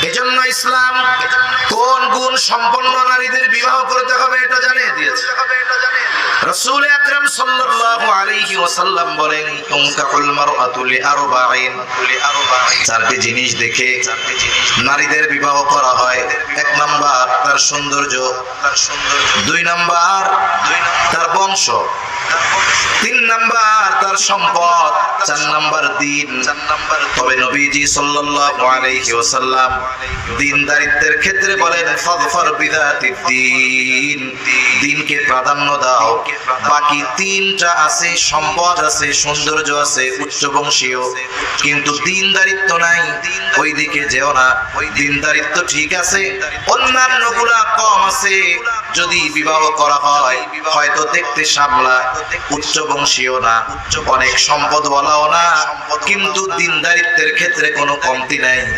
এজন্য ইসলাম কোন গুণ সম্পন্ন নারীদের বিবাহ করতে হবে এটা জানিয়ে দিয়েছে। রাসূল আকরাম সাল্লাল্লাহু আলাইহি ওয়াসাল্লাম বলেন, তুনকাহুল মারআতু লিআরবাঈন, চারটি জিনিস দেখে নারীদের বিবাহ করা হয়। এক নাম্বার তার সৌন্দর্য, দুই নাম্বার তার বংশ, তিন নাম্বার তার সম্পদ, চার নাম্বার দিন। তবে নবীজি সাল্লাল্লাহু আলাইহি ওয়াসাল্লাম দ্বীনদারিত্বের ক্ষেত্রে বলেন, ফাযফার বিযাতিদ দ্বীন, দ্বীনকে প্রাধান্য দাও। বাকি তিনটা আছে, সম্পদ আছে, সৌন্দর্য আছে, উচ্চবংশীয়, কিন্তু দ্বীনদারিত্ব নাই, ওই দিকে যেও না। দ্বীনদারিত্ব ঠিক আছে, অন্যান্যগুলা কম আছে, যদি বিবাহ করা হয় হয়তো দেখতে সামলা, উচ্চবংশীয় না, অনেক সম্পদওয়ালাও না, কিন্তু দ্বীনদারিত্বের ক্ষেত্রে কোনো কমতি নাই।